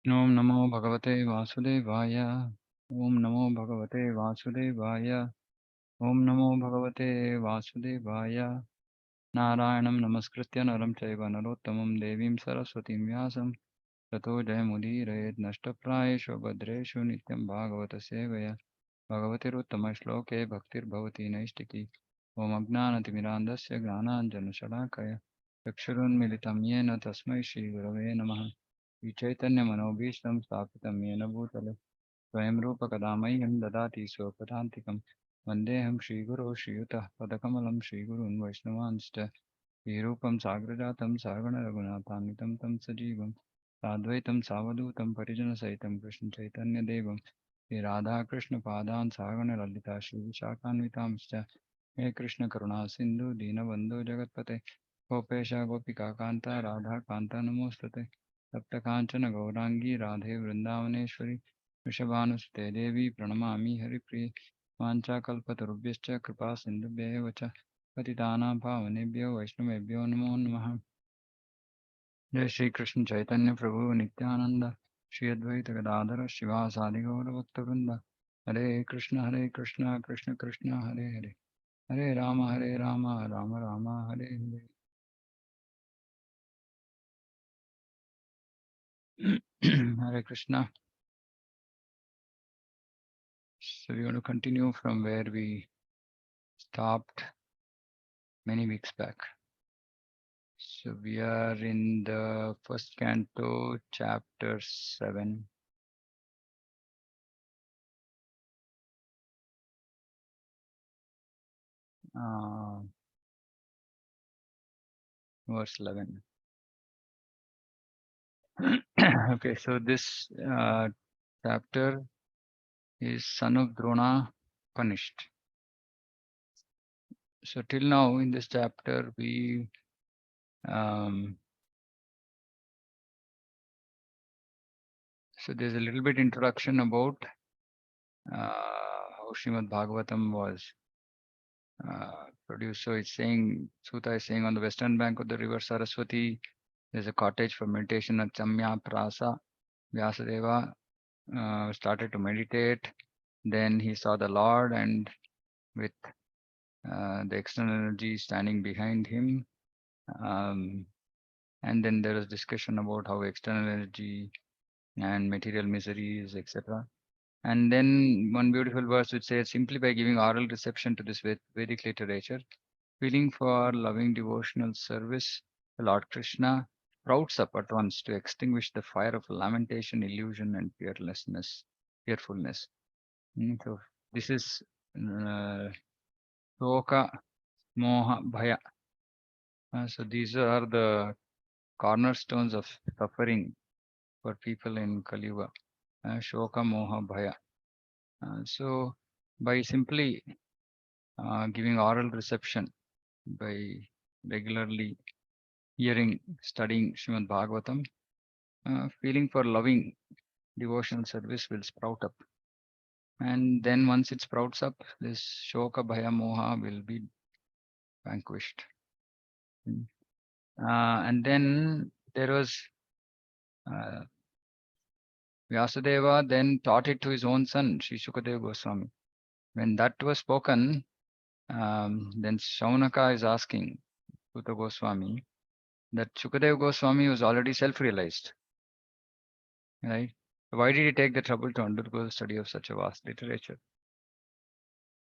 Om Namo Bhagavate Vasudevaya. Om Namo Bhagavate Vasudevaya. Om Namo Bhagavate Vasudevaya. Narayanam Namaskritya Naram Chaiva Narottamam Devim Saraswatim Vyasam Tato Jayamudire Nashtaprayeshu Bhadreshu Nityam Bhagavata Sevaya Bhagavatiruttama Shloke Bhaktir Bhavati Naistiki Om Agnanatimirandasya Gnananjana Shalakaya Yakshurun Militam Yena Tasmai Shri Gurave Namaha Chaitanya-manobhishtam स्थापितं येन भूतले स्वयं रूपकदामह्यं ददाति स्वपदान्तिकं वन्देऽहं श्रीगुरो श्रीयुतः पदकमलं श्रीगुरून् वैष्णवांश्च श्रीरूपं साग्रजातं सागणरघुनाथान्वितं तं सजीवं साद्वैतं सावधूतं परिजनसहितं कृष्णचैतन्यदेवं श्रीराधाकृष्णपादान् सागणललिता श्रीविशाखान्वितांश्च हे कृष्णकरुणा सिन्धु दीनबन्धु जगत्पते गोपेश गोपिकान्ता राधाकान्ता नमोऽस्तुते सप्तकाञ्चन गौराङ्गी राधे वृन्दावनेश्वरी वृषभानुसुते देवी प्रणमामि हरिप्रिये वाञ्छाकल्पतरुभ्यश्च कृपा सिन्धुभ्येव च पतितानां पावनेभ्यो वैष्णवेभ्यो नमो नमः। जय श्री कृष्ण चैतन्य प्रभु नित्यानंद श्री अद्वैत गदाधर शिवासादि गौरभक्तवृंद हरे Krishna Krishna Krishna Hare Hare Hare Ram Ram Ram Hare Hare. Hare Krishna. So we want to continue from where we stopped many weeks back. So we are in the first canto, chapter 7, uh, verse 11. Okay, so this chapter is son of Drona punished. So till now in this chapter we so there's a little bit introduction about how Srimad Bhagavatam was produced. So it's saying, Sutta is saying, on the western bank of the river Saraswati, there's a cottage for meditation at Chamya Prasa. Vyasadeva started to meditate. Then he saw the Lord, and with the external energy standing behind him. And then there was discussion about how external energy and material miseries, etc. And then one beautiful verse which says, simply by giving oral reception to this Vedic literature, feeling for loving devotional service, the Lord Krishna sprouts up at once to extinguish the fire of lamentation, illusion, and fearfulness. So this is Shoka, Moha, Bhaya. So these are the cornerstones of suffering for people in Kali Yuga. Shoka, Moha, Bhaya. So by simply giving oral reception, by regularly hearing, studying Srimad Bhagavatam, feeling for loving devotional service will sprout up. And then once it sprouts up, this Shoka, Bhaya, Moha will be vanquished. And then there was Vyasadeva then taught it to his own son, Sri Sukadeva Goswami. When that was spoken, then Shaunaka is asking Sutta Goswami that Sukadeva Goswami was already self-realized, right? Why did he take the trouble to undergo the study of such a vast literature?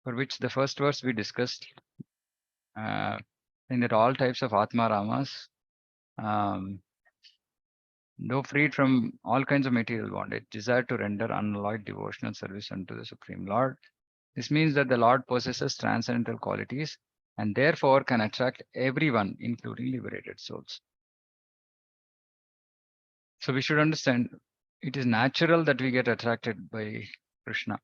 For which the first verse we discussed, in that all types of Atma Ramas, though freed from all kinds of material bondage, desire to render unalloyed devotional service unto the Supreme Lord. This means that the Lord possesses transcendental qualities and therefore can attract everyone, including liberated souls. So we should understand it is natural that we get attracted by Krishna.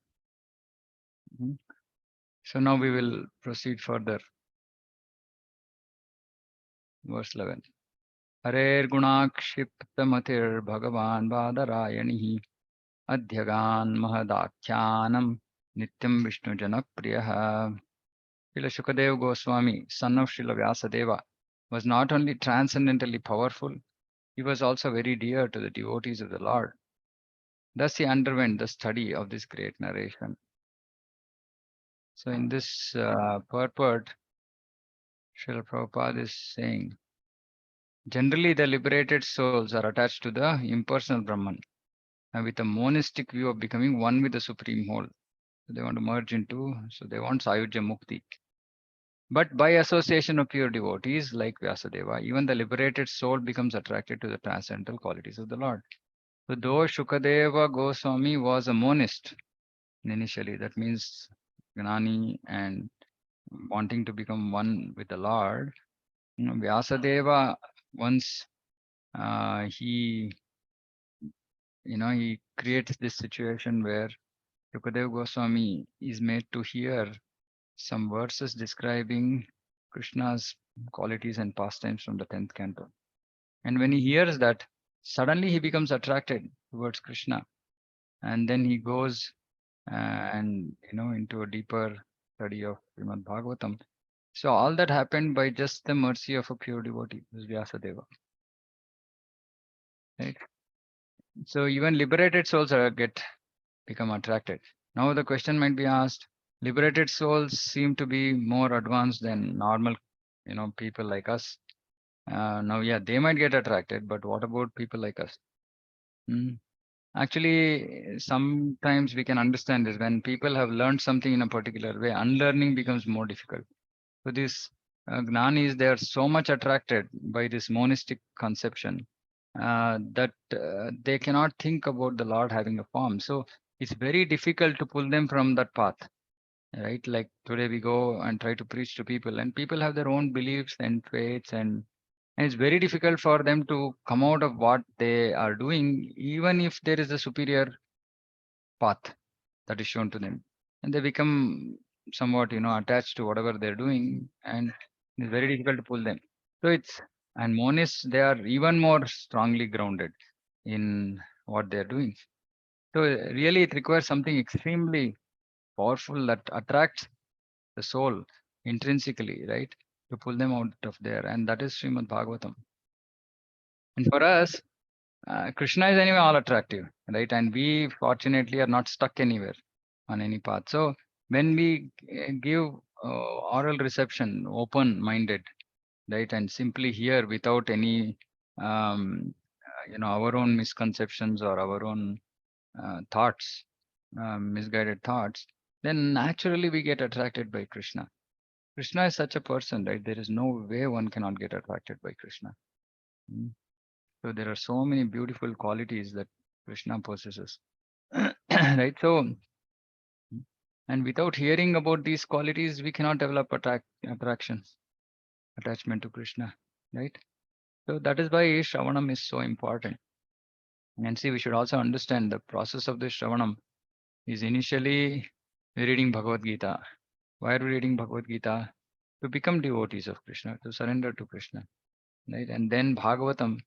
So now we will proceed further. Verse 11. Harer gunakshiptamatir bhagavan vadarayanihi adhyagan mahadakhyanam nityam vishnu janapriyaha. Srila Shukadeva Goswami, son of Srila Vyasadeva, was not only transcendentally powerful, he was also very dear to the devotees of the Lord. Thus he underwent the study of this great narration. So in this purport, Srila Prabhupada is saying, generally the liberated souls are attached to the impersonal Brahman with a monistic view of becoming one with the Supreme Whole. So they want to merge into, so they want Sayujya Mukti. But by association of pure devotees like Vyasadeva, even the liberated soul becomes attracted to the transcendental qualities of the Lord. So though Shukadeva Goswami was a monist initially, that means Gnani and wanting to become one with the Lord, Vyasadeva, once he, he creates this situation where Shukadeva Goswami is made to hear some verses describing Krishna's qualities and pastimes from the 10th canto. And when he hears that, suddenly he becomes attracted towards Krishna. And then he goes and, into a deeper study of Srimad Bhagavatam. So all that happened by just the mercy of a pure devotee, who's Vyasadeva. Right? So even liberated souls become attracted. Now the question might be asked, liberated souls seem to be more advanced than normal, people like us. Now, yeah, they might get attracted, but what about people like us? Hmm. Actually, sometimes we can understand this when people have learned something in a particular way, unlearning becomes more difficult. So these Gnanis, they are so much attracted by this monistic conception that they cannot think about the Lord having a form. So it's very difficult to pull them from that path, right? Like today we go and try to preach to people, and people have their own beliefs and faiths, and it's very difficult for them to come out of what they are doing, even if there is a superior path that is shown to them. And they become somewhat, attached to whatever they're doing, and it's very difficult to pull them. So and monists, they are even more strongly grounded in what they're doing. So really, it requires something extremely powerful that attracts the soul intrinsically, right? To pull them out of there. And that is Srimad Bhagavatam. And for us, Krishna is anyway all attractive, right? And we fortunately are not stuck anywhere on any path. So when we give oral reception, open-minded, right, and simply hear without any, our own misconceptions or our own thoughts, misguided thoughts, then naturally we get attracted by Krishna. Krishna is such a person, right? There is no way one cannot get attracted by Krishna. Mm. So there are so many beautiful qualities that Krishna possesses, right? So, and without hearing about these qualities, we cannot develop attraction, attachment to Krishna, right? So that is why Shravanam is so important. And see, we should also understand the process of this Shravanam is initially reading Bhagavad Gita. Why are we reading Bhagavad Gita? To become devotees of Krishna, to surrender to Krishna, right? And then Bhagavatam,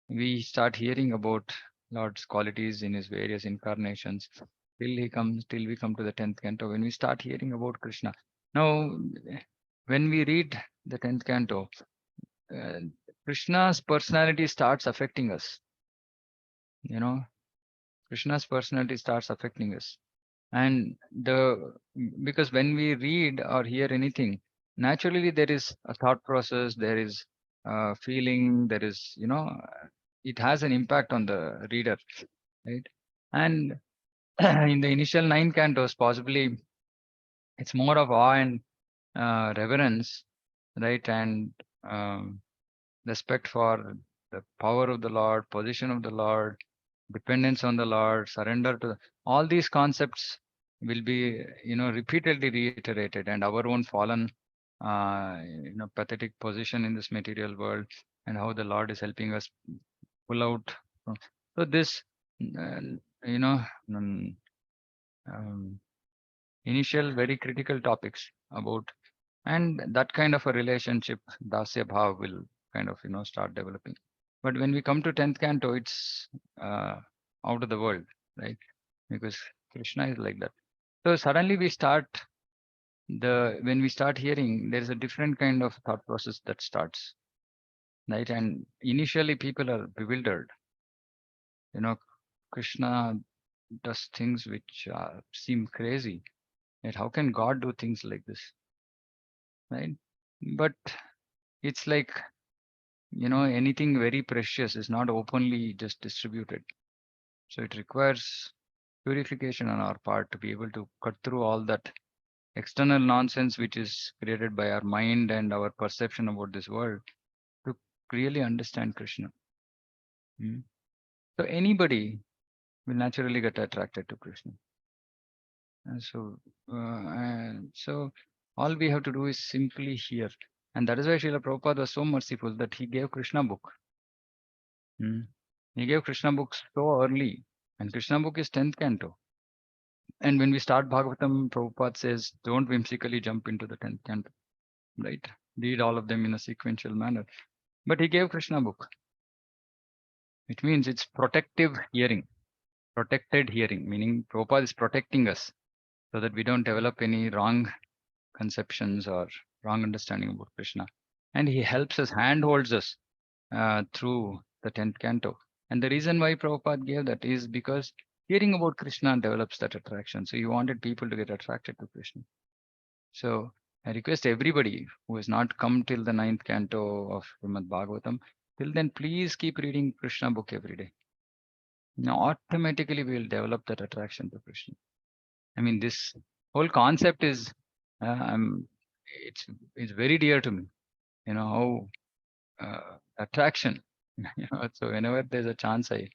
we start hearing about Lord's qualities in his various incarnations till we come to the 10th canto, when we start hearing about Krishna. Now, when we read the 10th canto, uh, Krishna's personality starts affecting us. Krishna's personality starts affecting us. And because when we read or hear anything, naturally there is a thought process, there is feeling, there is, it has an impact on the reader, right? And in the initial 9 cantos, possibly it's more of awe and reverence, right? And um, respect for the power of the Lord, position of the Lord, dependence on the Lord, surrender to all these concepts will be, repeatedly reiterated, and our own fallen, pathetic position in this material world, and how the Lord is helping us pull out. So this, uh, you know, um, um, initial very critical topics about, and that kind of a relationship, dasya bhav will kind of, start developing. But when we come to 10th canto, it's out of the world, right? Because Krishna is like that. So suddenly we start when we start hearing, there is a different kind of thought process that starts, right? And initially people are bewildered. Krishna, does things which seem crazy. Right? How can God do things like this? Right? But it's like, anything very precious is not openly just distributed. So it requires purification on our part to be able to cut through all that external nonsense which is created by our mind and our perception about this world to really understand Krishna. Mm. So anybody will naturally get attracted to Krishna. And so all we have to do is simply hear. And that is why Srila Prabhupada was so merciful that he gave Krishna book. He gave Krishna book so early. And Krishna book is 10th canto. And when we start Bhagavatam, Prabhupada says, don't whimsically jump into the 10th canto. Right? Read all of them in a sequential manner. But he gave Krishna book. It means it's protective hearing. Protected hearing, meaning Prabhupada is protecting us so that we don't develop any wrong conceptions or wrong understanding about Krishna. And he helps us, handholds us through the 10th canto. And the reason why Prabhupada gave that is because hearing about Krishna develops that attraction. So he wanted people to get attracted to Krishna. So I request everybody who has not come till the 9th canto of Srimad Bhagavatam, till then please keep reading Krishna book every day. Now automatically we will develop that attraction to Krishna. I mean, this whole concept is, it's very dear to me. How attraction. So whenever there's a chance, I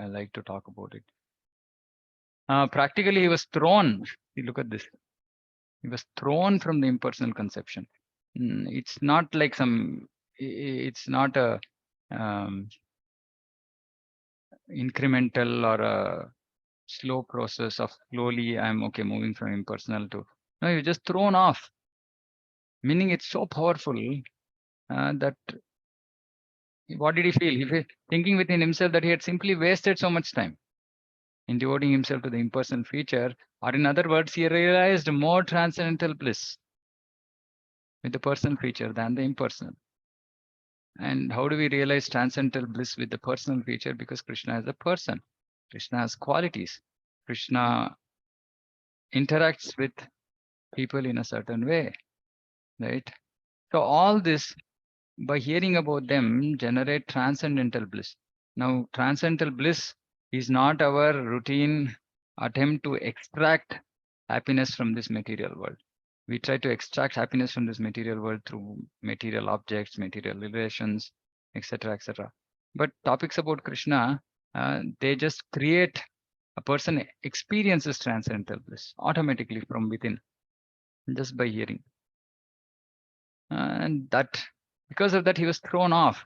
like to talk about it. Practically, he was thrown. See, look at this. He was thrown from the impersonal conception. It's not like it's not a incremental or a slow process of slowly I'm okay moving from impersonal to, no, you're just thrown off. Meaning it's so powerful that what did he feel? He felt thinking within himself that he had simply wasted so much time in devoting himself to the impersonal feature, or in other words, he realized more transcendental bliss with the personal feature than the impersonal. And how do we realize transcendental bliss with the personal feature? Because Krishna is a person. Krishna has qualities. Krishna interacts with people in a certain way, right? So all this, by hearing about them, generate transcendental bliss. Now, transcendental bliss is not our routine attempt to extract happiness from this material world. We try to extract happiness from this material world through material objects, material relations, etc., etc. But topics about Krishna, they just create a person experiences transcendental bliss automatically from within, just by hearing. And that, because of that, he was thrown off.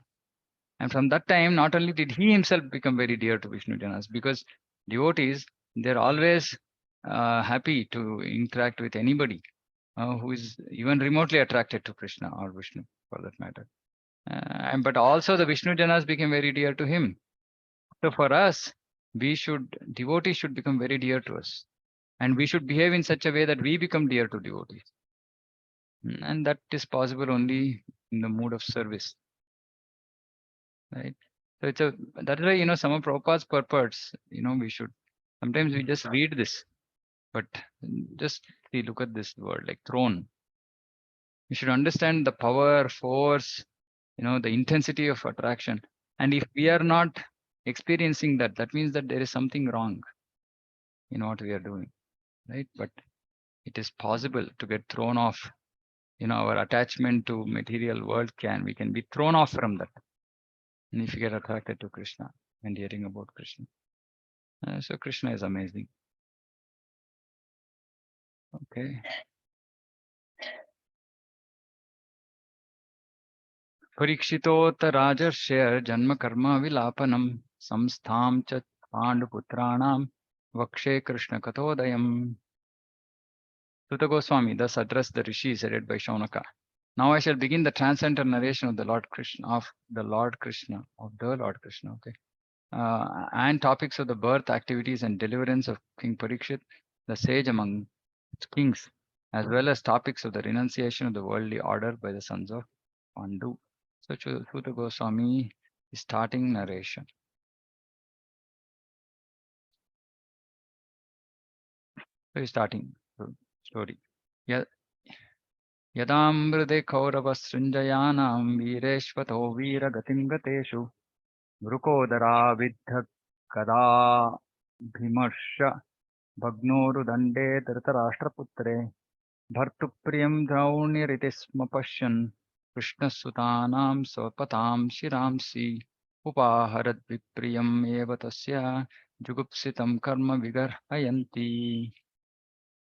And from that time, not only did he himself become very dear to Vishnu Janas, because devotees, they're always happy to interact with anybody who is even remotely attracted to Krishna or Vishnu, for that matter. But also the Vishnu Janas became very dear to him. So for us, devotees should become very dear to us. And we should behave in such a way that we become dear to devotees. And that is possible only in the mood of service. Right? So that's why, some of Prabhupada's purports, we should, sometimes we just read this, but just see, look at this word, like throne. You should understand the power, force, the intensity of attraction. And if we are not experiencing that, that means that there is something wrong in what we are doing, right? But it is possible to get thrown off. Our attachment to material world we can be thrown off from that. And if you get attracted to Krishna and hearing about Krishna. So Krishna is amazing. Okay. Parikshitota Rajarshya Janma Karma Vilapanam Samstham Chat Panduputranam Vakshe Krishna Katodayam. Suta Goswami thus addressed the rishis headed by Shaunaka. Now I shall begin the transcendental narration of the Lord Krishna, okay. And topics of the birth, activities, and deliverance of King Parikshit, the sage among kings, as well as topics of the renunciation of the worldly order by the sons of Pandu. So Suta Goswami is starting narration. So he's starting the story. Yadamride Kauravasrinjayanam Vireshvato Viragatim Gateshu Vrukodara Vidha Kada Bhimarsha Bhagnurudande Dhritarashtraputre Bhartupriyam Drauniritisma Pashyan Krishna-sutanam Svapatam Shiramsi Upaharad Vipriyam Eva Tasya Jugupsitam Karma Vigarhayanti.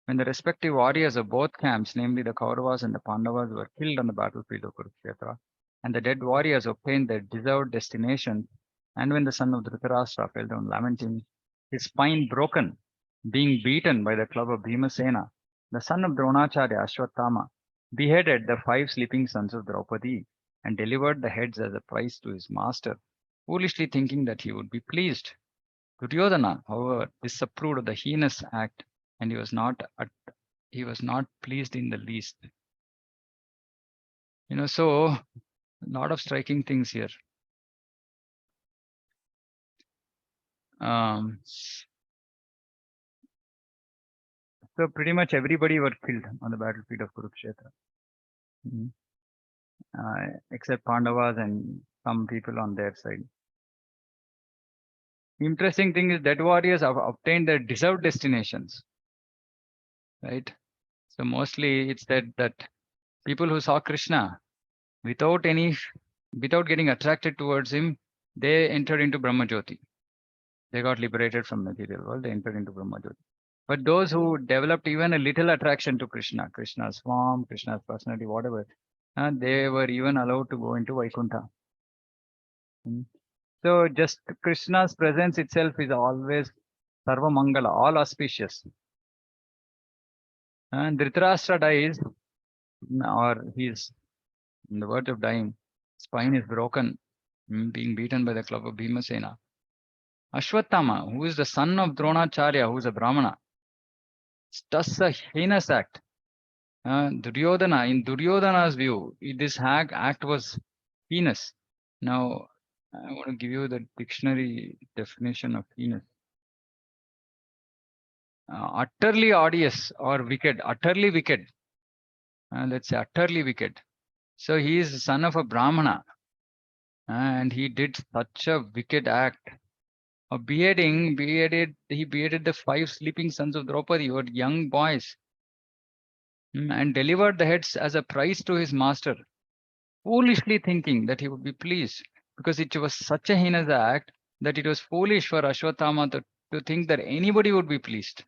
When the respective warriors of both camps, namely the Kauravas and the Pandavas, were killed on the battlefield of Kurukshetra, and the dead warriors obtained their deserved destination, and when the son of Dhritarashtra fell down lamenting, his spine broken, being beaten by the club of Bhimasena, the son of Dronacharya, Ashwatthama, beheaded the 5 sleeping sons of Draupadi and delivered the heads as a prize to his master, foolishly thinking that he would be pleased. Duryodhana, however, disapproved of the heinous act, and he was not pleased in the least. So a lot of striking things here. So pretty much everybody were killed on the battlefield of Kurukshetra, except Pandavas and some people on their side. The interesting thing is that warriors have obtained their deserved destinations, right? So mostly it's that people who saw Krishna without getting attracted towards him, they entered into Brahmajyoti. They got liberated from material world, they entered into Brahmajyoti. But those who developed even a little attraction to Krishna, Krishna's form, Krishna's personality, whatever, they were even allowed to go into Vaikuntha. So just Krishna's presence itself is always Sarva Mangala, all auspicious. And Dhritarashtra dies, or he's on the verge of dying. Spine is broken, being beaten by the club of Bhimasena. Ashwatthama, who is the son of Dronacharya, who is a Brahmana, does a heinous act. Duryodhana, in Duryodhana's view, this act was heinous. Now, I want to give you the dictionary definition of heinous. Utterly odious or wicked, utterly wicked. Let's say utterly wicked. So he is the son of a Brahmana, and he did such a wicked act of beheading. He beheaded the 5 sleeping sons of Draupadi, who were young boys, and delivered the heads as a prize to his master, foolishly thinking that he would be pleased, because it was such a heinous act that it was foolish for Ashwatthama to think that anybody would be pleased.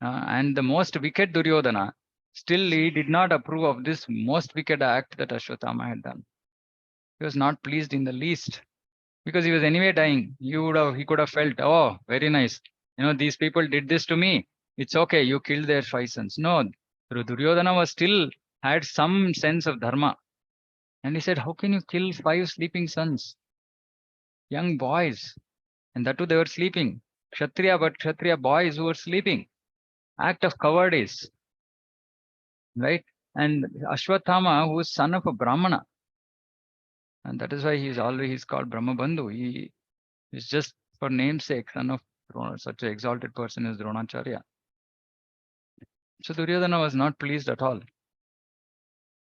And the most wicked Duryodhana, still he did not approve of this most wicked act that Ashwatthama had done. He was not pleased in the least, because he was anyway dying. He could have felt, oh, very nice. These people did this to me. It's okay. You killed their 5 sons. No, Duryodhana was still had some sense of dharma. And he said, how can you kill 5 sleeping sons? Young boys. And that too, they were sleeping. Kshatriya boys who were sleeping. Act of cowardice. Right? And Ashwatthama, who is son of a Brahmana. And that is why he's called Brahmabandhu. He is just for namesake, son of such an exalted person as Dronacharya. So Duryodhana was not pleased at all.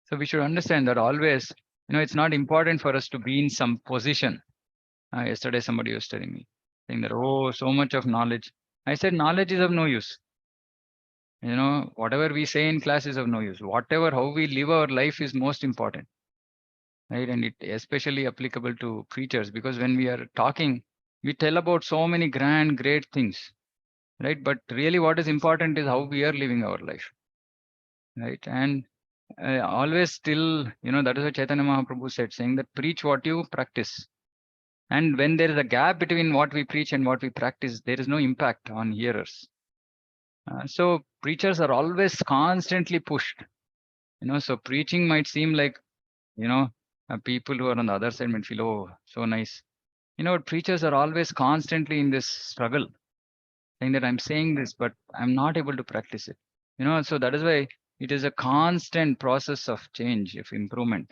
So we should understand that always, it's not important for us to be in some position. Yesterday somebody was telling me, saying that, oh, so much of knowledge. I said, knowledge is of no use. Whatever we say in class is of no use. How we live our life is most important. Right? And it especially applicable to preachers, because when we are talking, we tell about so many great things. Right? But really what is important is how we are living our life. Right? And always still, that is what Chaitanya Mahaprabhu said, saying that preach what you practice. And when there is a gap between what we preach and what we practice, there is no impact on hearers. So preachers are always constantly pushed. So preaching might seem like, people who are on the other side might feel, oh, so nice. Preachers are always constantly in this struggle, saying that I'm saying this, but I'm not able to practice it. So that is why it is a constant process of change, of improvement.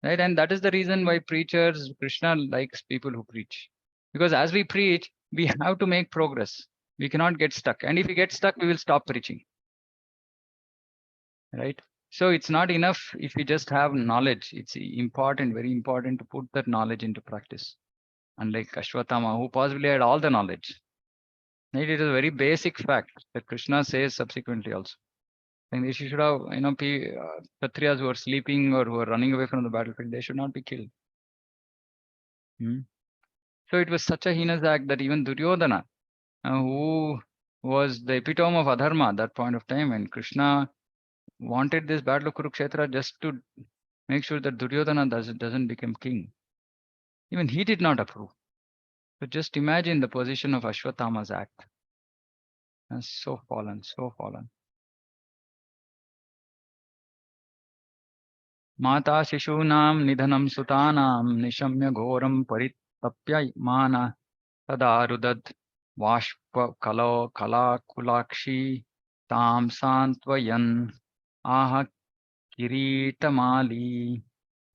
Right? And that is the reason why Krishna likes people who preach. Because as we preach, we have to make progress. We cannot get stuck. And if we get stuck, we will stop preaching. Right? So it's not enough if we just have knowledge. It's important, very important to put that knowledge into practice. Unlike Ashwatthama, who possibly had all the knowledge. Right? It is a very basic fact that Krishna says subsequently also. And they should have, Kshatriyas who are sleeping or who are running away from the battlefield, they should not be killed. So it was such a heinous act that even Duryodhana, who was the epitome of adharma at that point of time, and Krishna wanted this battle of Kurukshetra just to make sure that Duryodhana doesn't become king. Even he did not approve. So just imagine the position of Ashwatthama's act. So fallen, so fallen. Mata Shishunam Nidhanam Sutanam Nishamya Ghoram Paritapya Mana Tadarudad Vashpa Kala Kulakshi Tam Santvayan Aha Kiritamali.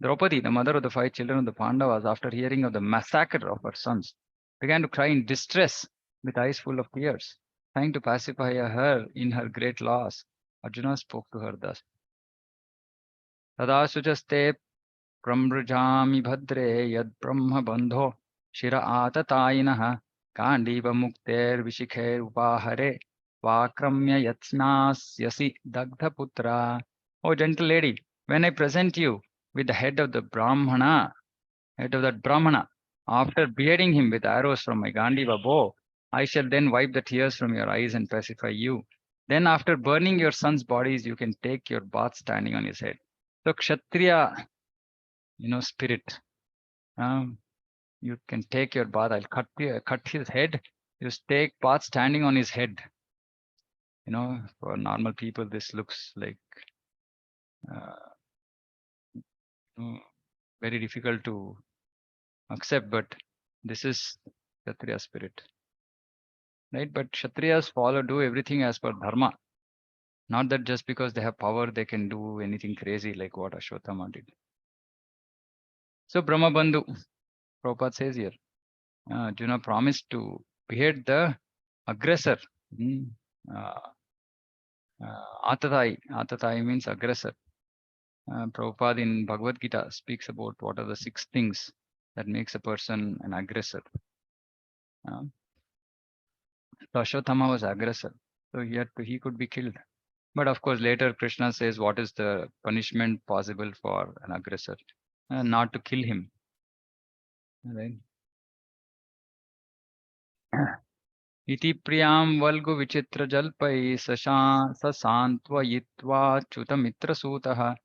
Draupadi, the mother of the 5 children of the Pandavas, after hearing of the massacre of her sons, began to cry in distress with eyes full of tears. Trying to pacify her in her great loss, Arjuna spoke to her thus. Tada sujaste pramrajami bhadre yad brahma bandho shira atatayinah kandiva mukter vishikhe upahare vakramya yatsnasyasi dagdha putra. Oh gentle lady, when I present you with the head of that Brahmana, after beheading him with arrows from my Gandiva bow, I shall then wipe the tears from your eyes and pacify you. Then after burning your sons' bodies, you can take your bath standing on his head. So Kshatriya, spirit, you can take your bath. I'll cut his head. You take bath standing on his head. For normal people, this looks like very difficult to accept, but this is Kshatriya spirit. Right? But Kshatriyas do everything as per dharma. Not that just because they have power, they can do anything crazy like what Ashwatthama did. So Brahma Bandhu, Prabhupada says here, Arjuna promised to behead the aggressor. Atatai means aggressor. Prabhupada in Bhagavad Gita speaks about what are the 6 things that makes a person an aggressor. So Ashwatthama was aggressor. So he could be killed. But of course, later Krishna says, what is the punishment possible for an aggressor? Not to kill him. Right? Iti priyam valgu vichitra jalpai sasantva chuta mitra sutaha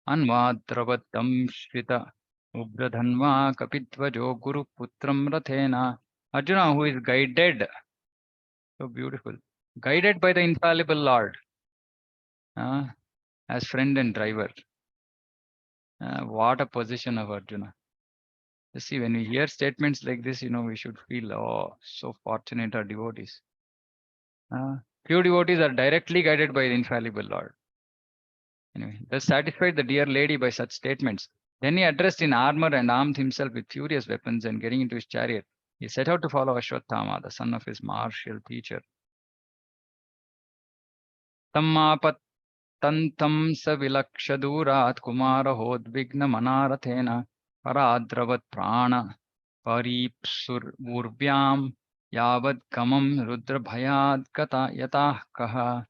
anvadravatam shrita ubradhanva kapitvajo guru putram rathena. Arjuna, who is guided, so beautiful, guided by the infallible Lord as friend and driver. What a position of Arjuna. You see, when we hear statements like this, we should feel, oh, so fortunate our devotees. Few devotees are directly guided by the infallible Lord. Anyway, thus satisfied the dear lady by such statements. Then he addressed in armor and armed himself with furious weapons, and getting into his chariot, he set out to follow Ashwatthama, the son of his martial teacher. Tammapat tantam savilakshadurat kumarahodvigna manarathena paradravat prana paripsurvyam yavad kamam rudra bhayad kata yatah kaha.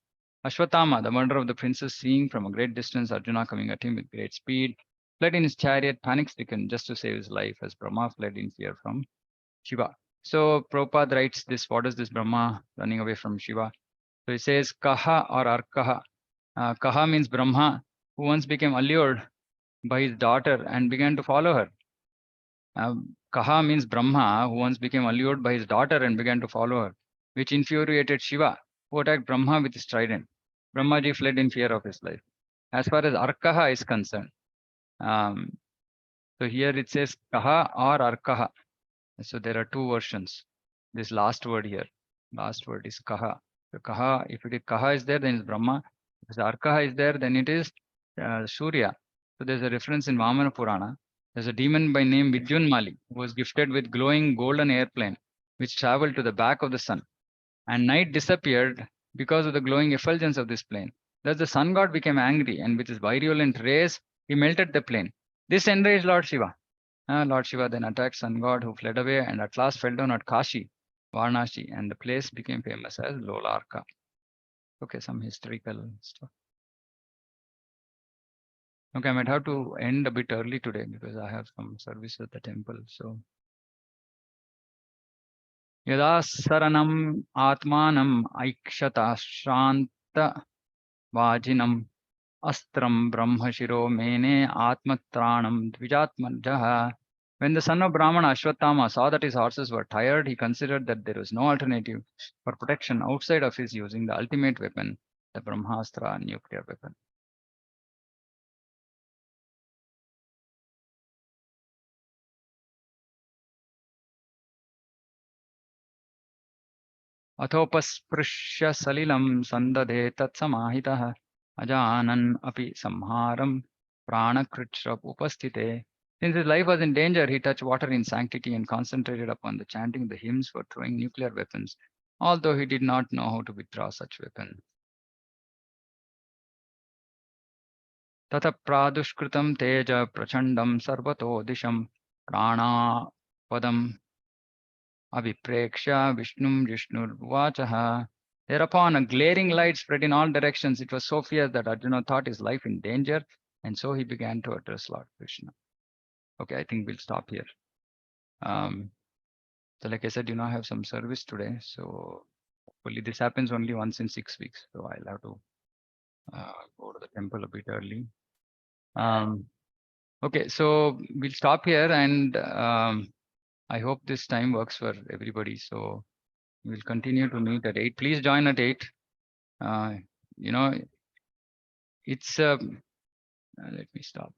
Ashwatthama, the murderer of the princess, seeing from a great distance Arjuna coming at him with great speed, fled in his chariot, panic-stricken, just to save his life, as Brahma fled in fear from Shiva. So Prabhupada writes this, what is this Brahma running away from Shiva? So he says Kaha or Arkaha. Kaha means Brahma, who once became allured by his daughter and began to follow her. Kaha means Brahma, who once became allured by his daughter and began to follow her, which infuriated Shiva, who attacked Brahma with his trident. Brahmaji fled in fear of his life. As far as Arkaha is concerned, so here it says Kaha or Arkaha. So there are 2 versions. This last word here, last word is Kaha. So Kaha, if it is Kaha is there, then it's Brahma. If Arkaha is there, then it is Surya. So there's a reference in Vamana Purana. There's a demon by name Vidyunmali who was gifted with glowing golden airplane which traveled to the back of the sun. and night disappeared because of the glowing effulgence of this plain. Thus the sun god became angry, and with his virulent rays, he melted the plain. This enraged Lord Shiva. Lord Shiva then attacked sun god, who fled away and at last fell down at Kashi, Varnasi, and the place became famous as Lolarka. Okay, some historical stuff. Okay, I might have to end a bit early today because I have some service at the temple. So, Yada saranam atmanam aikshata shranta vajinam astram brahmashiro mene atmatranam dvijatmanjaha. When the son of Brahmana Ashwatthama saw that his horses were tired, he considered that there was no alternative for protection outside of his using the ultimate weapon, the Brahmastra nuclear weapon. अथोपस्पृश्य सलिलं सन्दधे तत्समाहितः अजानन् अपि संहारं प्राणकृच्छ्र उपस्थिते. Since his life was in danger, he touched water in sanctity and concentrated upon the chanting the hymns for throwing nuclear weapons, although he did not know how to withdraw such weapon. Tata pradushkritam teja prachandam sarvato disham pranapadam Avipreksha Vishnum Jishnurvachaha. Thereupon a glaring light spread in all directions. It was so fierce that Arjuna thought his life in danger, and so he began to address Lord Krishna. Okay, I think we'll stop here. So like I said, I have some service today. So hopefully this happens only once in 6 weeks. So I'll have to go to the temple a bit early. Okay, so we'll stop here, and I hope this time works for everybody. So we'll continue to meet at 8. Please join at 8. It's let me stop.